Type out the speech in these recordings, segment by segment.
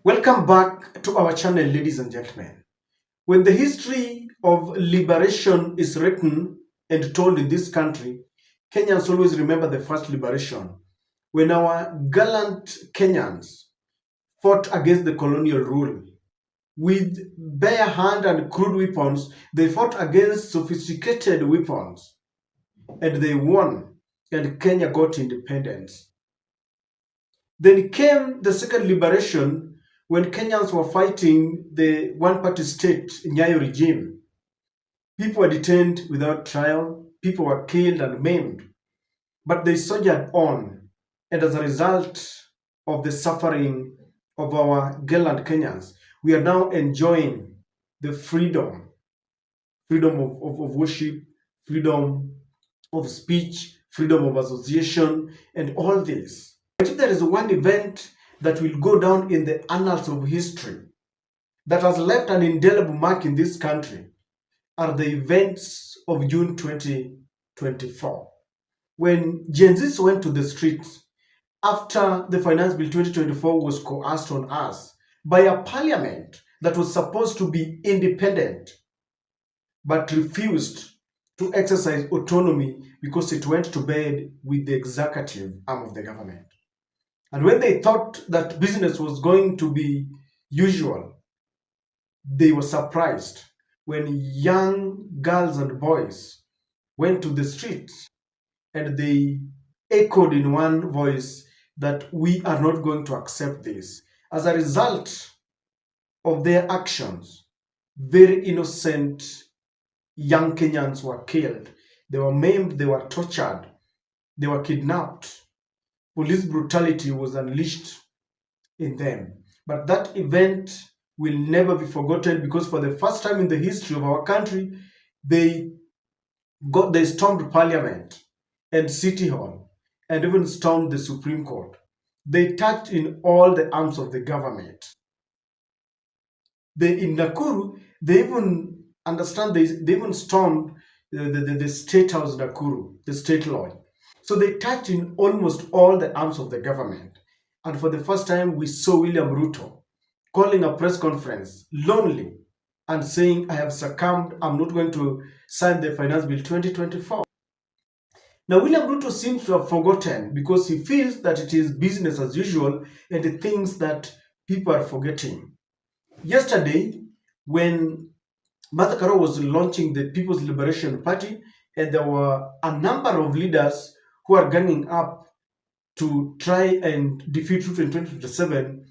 Welcome back to our channel, ladies and gentlemen. When the history of liberation is written and told in this country, Kenyans always remember the first liberation, when our gallant Kenyans fought against the colonial rule. With bare hand and crude weapons, they fought against sophisticated weapons, and they won, and Kenya got independence. Then came the second liberation when Kenyans were fighting the one-party state Nyayo regime. People were detained without trial, people were killed and maimed, but they soldiered on. And as a result of the suffering of our gallant Kenyans, we are now enjoying the freedom of worship, freedom of speech, freedom of association, and all this. But if there is one event that will go down in the annals of history that has left an indelible mark in this country are the events of June 2024, when Gen Zs went to the streets after the Finance Bill 2024 was coerced on us by a parliament that was supposed to be independent but refused to exercise autonomy because it went to bed with the executive arm of the government. And when they thought that business was going to be usual, they were surprised when young girls and boys went to the streets and they echoed in one voice that we are not going to accept this. As a result of their actions, very innocent young Kenyans were killed. They were maimed, they were tortured, they were kidnapped. Police brutality was unleashed in them. But that event will never be forgotten because for the first time in the history of our country, they stormed Parliament and City Hall and even stormed the Supreme Court. They touched in all the arms of the government. In Nakuru, they even stormed the State House Nakuru, the state law. So they touched in almost all the arms of the government. And for the first time, we saw William Ruto calling a press conference, lonely, and saying, I have succumbed, I'm not going to sign the Finance Bill 2024. Now, William Ruto seems to have forgotten because he feels that it is business as usual and he thinks that people are forgetting. Yesterday, when Martha Karua was launching the People's Liberation Party, and there were a number of leaders who are ganging up to try and defeat Ruto in 2027,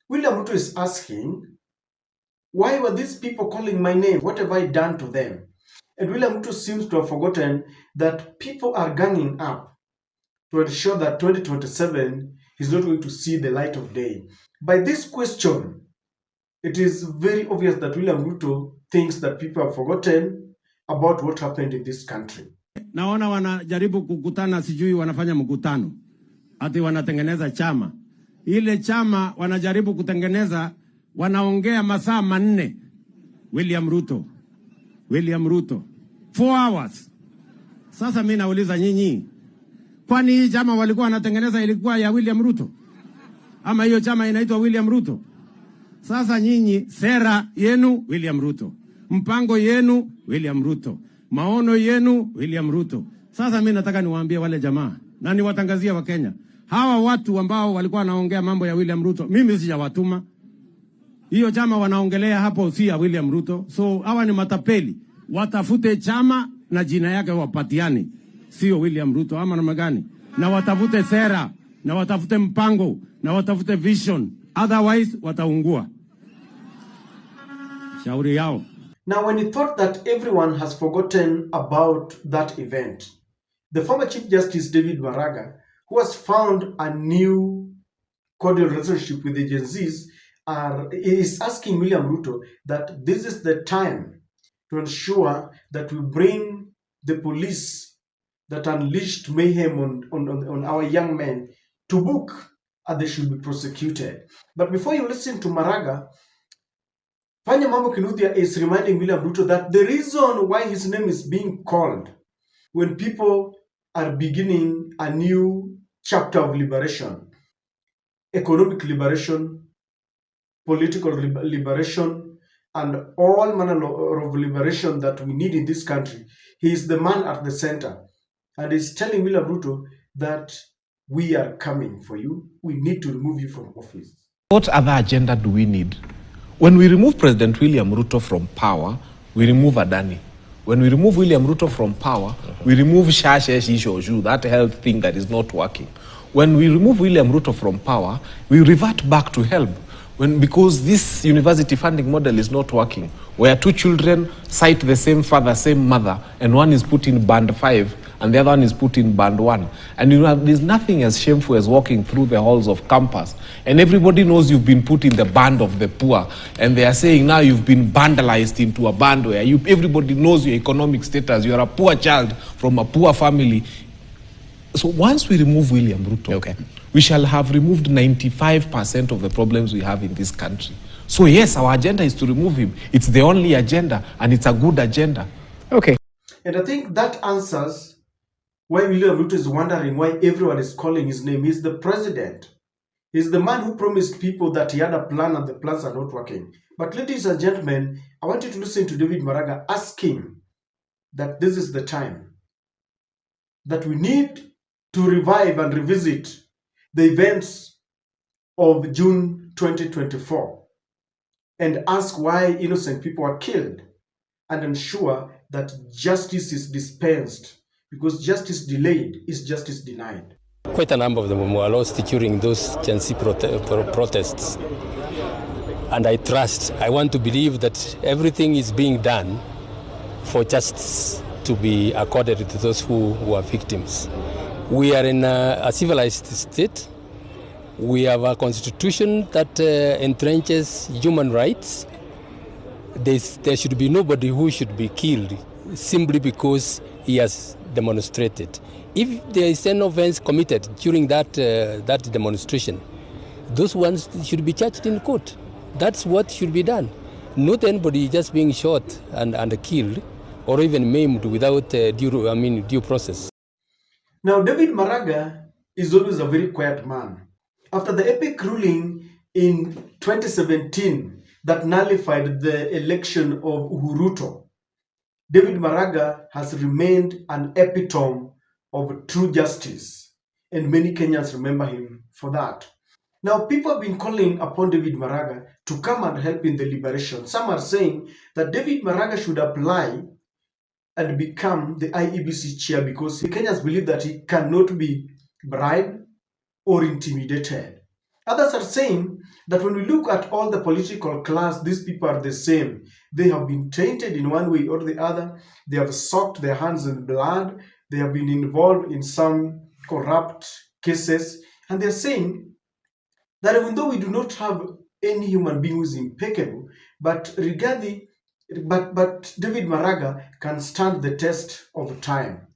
William Ruto is asking, why were these people calling my name? What have I done to them? And William Ruto seems to have forgotten that people are ganging up to ensure that 2027 is not going to see the light of day. By this question, it is very obvious that William Ruto thinks that people have forgotten about what happened in this country. Naona wanajaribu kukutana, sijui wanafanya mkutano ati wanatengeneza chama. Ile chama wanajaribu kutengeneza, wanaongea masaa manne. William Ruto 4 hours. Sasa mimi nauliza nyinyi, kwani hii chama walikuwa wanatengeneza ilikuwa ya William Ruto? Ama hiyo chama inaitwa William Ruto? Sasa nyinyi, sera yenu William Ruto, mpango yenu William Ruto, maono yenu William Ruto. Sasa mimi nataka niwaambie wale jamaa na niwatangazia wa Kenya, hawa watu ambao walikuwa wanaongea mambo ya William Ruto, mimi sijawatuma. Hiyo chama wanaongelea hapo si ya William Ruto. So hawa ni matapeli. Watafute chama na jina yake wapatiane, sio William Ruto ama namna gani? Na watafute sera, na watafute mpango, na watafute vision. Otherwise wataungua. Shauri yao. Now, when he thought that everyone has forgotten about that event, the former Chief Justice David Maraga, who has found a new cordial relationship with the Gen Zs, is asking William Ruto that this is the time to ensure that we bring the police that unleashed mayhem on our young men to book, and they should be prosecuted. But before you listen to Maraga, Fanya Mambo Kinuthia is reminding William Ruto that the reason why his name is being called when people are beginning a new chapter of liberation, economic liberation, political liberation, and all manner of liberation that we need in this country. He is the man at the center, and is telling William Ruto that we are coming for you. We need to remove you from office. What other agenda do we need? When we remove President William Ruto from power, we remove Adani. When we remove William Ruto from power, we remove Shashesh, that health thing that is not working. When we remove William Ruto from power, we revert back to help. Because this university funding model is not working, where two children cite the same father, same mother, and one is put in band 5 and the other one is put in band 1. And there's nothing as shameful as walking through the halls of campus and everybody knows you've been put in the band of the poor, and they are saying now you've been vandalized into a band where everybody knows your economic status, you are a poor child from a poor family. So once we remove William Ruto, we shall have removed 95% of the problems we have in this country. So yes, our agenda is to remove him. It's the only agenda, and it's a good agenda. Okay. And I think that answers why William Ruto is wondering why everyone is calling his name. He's the president. He's the man who promised people that he had a plan and the plans are not working. But ladies and gentlemen, I want you to listen to David Maraga asking that this is the time that we need to revive and revisit the events of June 2024 and ask why innocent people are killed and ensure that justice is dispensed, because justice delayed is justice denied. Quite a number of them were lost during those Gen Z protests. And I want to believe that everything is being done for justice to be accorded to those who are victims. We are in a civilized state. We have a constitution that entrenches human rights. There should be nobody who should be killed simply because he has demonstrated. If there is an offense committed during that demonstration, those ones should be charged in court. That's what should be done. Not anybody just being shot and killed or even maimed without due process. Now, David Maraga is always a very quiet man. After the epic ruling in 2017 that nullified the election of Ruto, David Maraga has remained an epitome of true justice, and many Kenyans remember him for that. Now, people have been calling upon David Maraga to come and help in the liberation. Some are saying that David Maraga should apply and become the IEBC chair because Kenyans believe that he cannot be bribed or intimidated. Others are saying that when we look at all the political class, these people are the same. They have been tainted in one way or the other. They have soaked their hands in blood. They have been involved in some corrupt cases. And they're saying that even though we do not have any human being who is impeccable, but David Maraga can stand the test of time.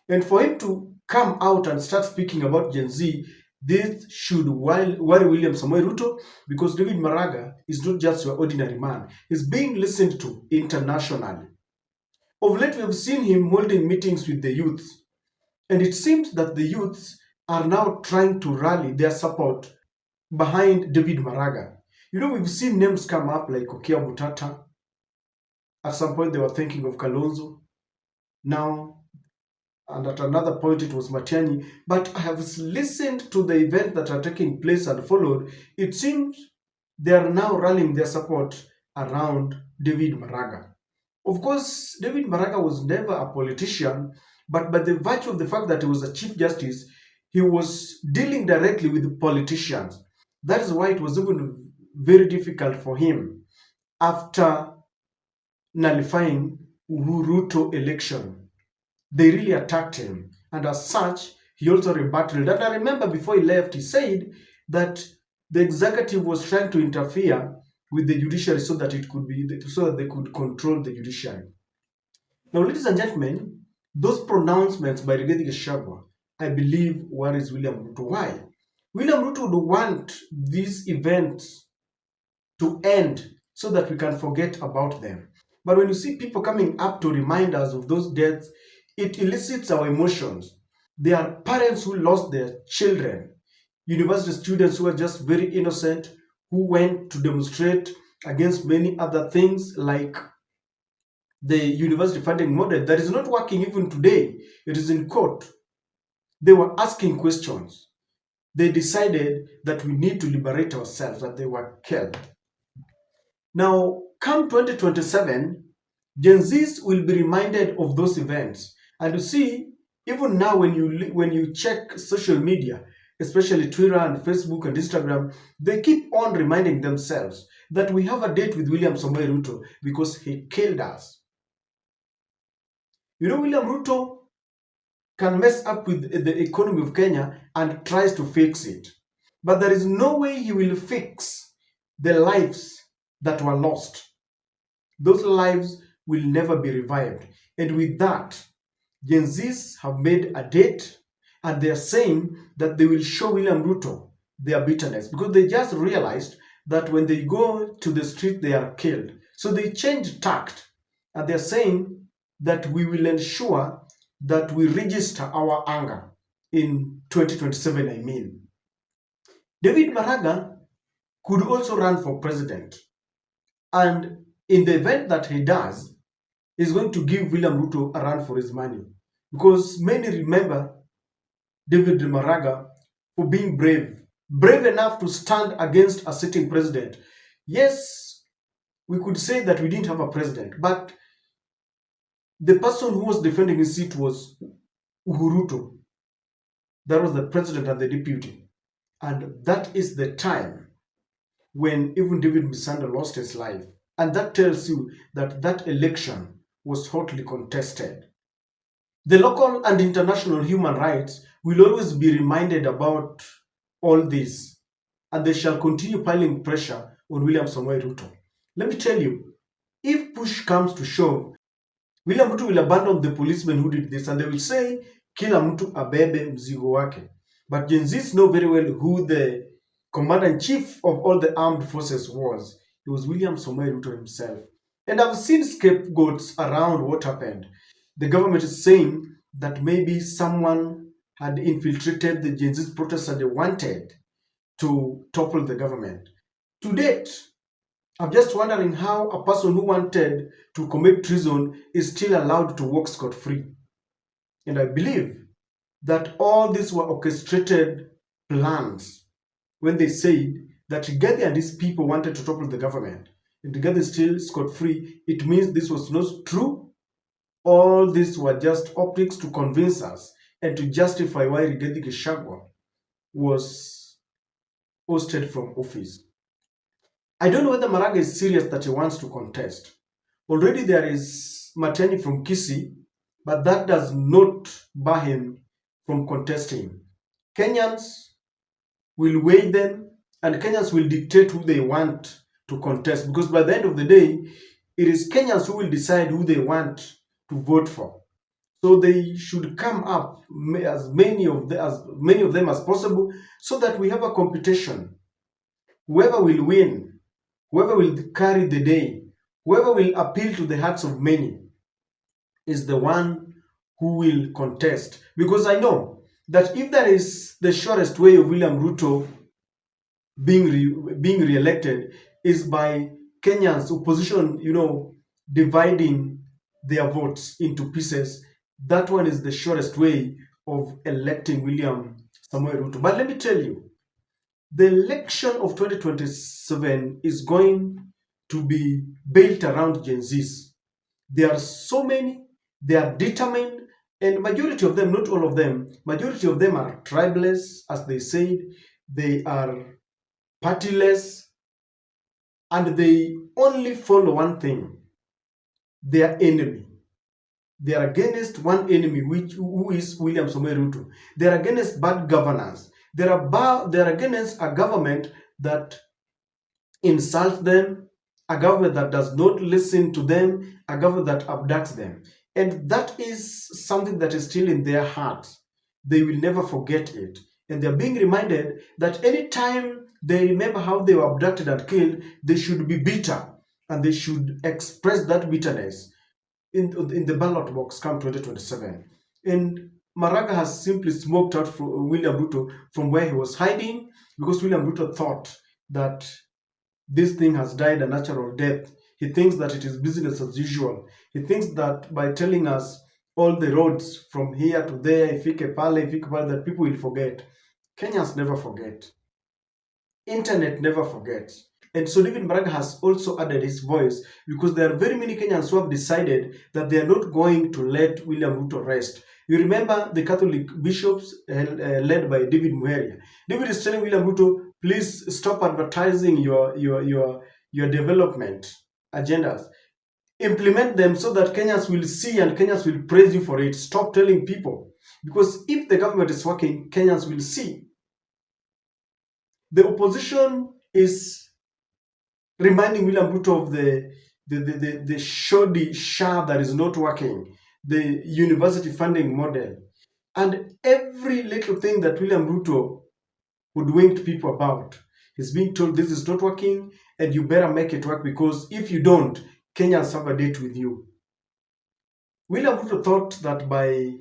And for him to come out and start speaking about Gen Z, this should worry William Samoei Ruto, because David Maraga is not just your ordinary man. He's being listened to internationally. Of late, we have seen him holding meetings with the youths, and it seems that the youths are now trying to rally their support behind David Maraga. You know, we've seen names come up like Okia Mutata. At some point, they were thinking of Kalonzo. Now, and at another point, it was Matiang'i. But I have listened to the events that are taking place and followed. It seems they are now rallying their support around David Maraga. Of course, David Maraga was never a politician, but by the virtue of the fact that he was a Chief Justice, he was dealing directly with politicians. That is why it was even very difficult for him after nullifying Ruto election. They really attacked him, and as such, he also rebutted. And I remember before he left, he said that the executive was trying to interfere with the judiciary so that they could control the judiciary. Now, ladies and gentlemen, those pronouncements by Rigathi Gachagua, I believe, worries William Ruto. Why? William Ruto would want these events to end so that we can forget about them. But when you see people coming up to remind us of those deaths, it elicits our emotions. There are parents who lost their children, university students who are just very innocent, who went to demonstrate against many other things like the university funding model that is not working even today. It is in court. They were asking questions. They decided that we need to liberate ourselves, that they were killed. Now, come 2027, Gen Zs will be reminded of those events. And you see, even now when you check social media, especially Twitter and Facebook and Instagram, they keep on reminding themselves that we have a date with William Samoei Ruto because he killed us. You know, William Ruto can mess up with the economy of Kenya and tries to fix it. But there is no way he will fix the lives that were lost. Those lives will never be revived. And with that, Gen Zs have made a date and they are saying that they will show William Ruto their bitterness because they just realized that when they go to the street, they are killed. So they changed tact and they're saying that we will ensure that we register our anger in 2027, I mean. David Maraga could also run for president. And in the event that he does, he's going to give William Ruto a run for his money. Because many remember David Maraga for being brave enough to stand against a sitting president. Yes, we could say that we didn't have a president, but the person who was defending his seat was Ruto. That was the president and the deputy. And that is the time when even David Misanda lost his life. And that tells you that that election was hotly contested. The local and international human rights will always be reminded about all this, and they shall continue piling pressure on William Samoei Ruto. Let me tell you, if push comes to shove, William Ruto will abandon the policemen who did this, and they will say, kila mtu abebe mzigo wake. But Gen Zs know very well who the commander-in-chief of all the armed forces was. It was William Samoei Ruto himself. And I've seen scapegoats around what happened. The government is saying that maybe someone had infiltrated the Gen Z protests and they wanted to topple the government. To date, I'm just wondering how a person who wanted to commit treason is still allowed to walk scot-free. And I believe that all these were orchestrated plans when they said that Rigathi and his people wanted to topple the government. And Rigathi is still scot-free. It means this was not true. All these were just optics to convince us and to justify why Rigathi Gachagua was ousted from office. I don't know whether Maraga is serious that he wants to contest. Already there is Matiang'i from Kisii, but that does not bar him from contesting. Kenyans will weigh them and Kenyans will dictate who they want to contest, because by the end of the day, it is Kenyans who will decide who they want to vote for. So they should come up as many of them as possible so that we have a competition. Whoever will win, whoever will carry the day, whoever will appeal to the hearts of many is the one who will contest. Because I know that if that is the shortest way of William Ruto being re-elected is by Kenyans, opposition, dividing their votes into pieces, that one is the shortest way of electing William Samoei Ruto. But let me tell you, the election of 2027 is going to be built around Gen Zs. There are so many, they are determined, and majority of them, not all of them, majority of them are tribeless, as they said. They are partyless, and they only follow one thing: their enemy. They are against one enemy, who is William Samoei Ruto. They are against bad governance. They are against a government that insults them, a government that does not listen to them, a government that abducts them. And that is something that is still in their hearts. They will never forget it. And they're being reminded that anytime they remember how they were abducted and killed, they should be bitter. And they should express that bitterness in the ballot box come 2027. And Maraga has simply smoked out William Ruto from where he was hiding, because William Ruto thought that this thing has died a natural death. He thinks that it is business as usual. He thinks that by telling us all the roads from here to there, ifike pale, that people will forget. Kenyans never forget. Internet never forgets. And so David Maraga has also added his voice, because there are very many Kenyans who have decided that they are not going to let William Ruto rest. You remember the Catholic bishops led by David Muheria. David is telling William Ruto, please stop advertising your development agendas. Implement them so that Kenyans will see and Kenyans will praise you for it. Stop telling people. Because if the government is working, Kenyans will see. The opposition is reminding William Ruto of the shoddy SHA that is not working, the university funding model, and every little thing that William Ruto would wink people about. He's being told this is not working and you better make it work, because if you don't, Kenyans have a date with you. William Ruto thought that by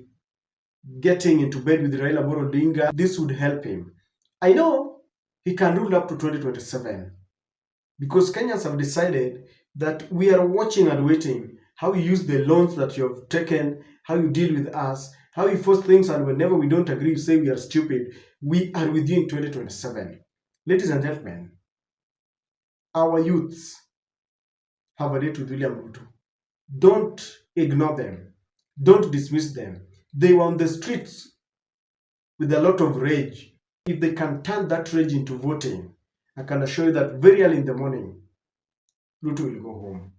getting into bed with Raila Amolo Odinga, this would help him. I know he can rule up to 2027, because Kenyans have decided that we are watching and waiting how you use the loans that you have taken, how you deal with us, how you force things, and whenever we don't agree, you say we are stupid. We are with you in 2027. Ladies and gentlemen, our youths have a date with William Ruto. Don't ignore them. Don't dismiss them. They were on the streets with a lot of rage. If they can turn that rage into voting, I can assure you that very early in the morning, Ruto will go home.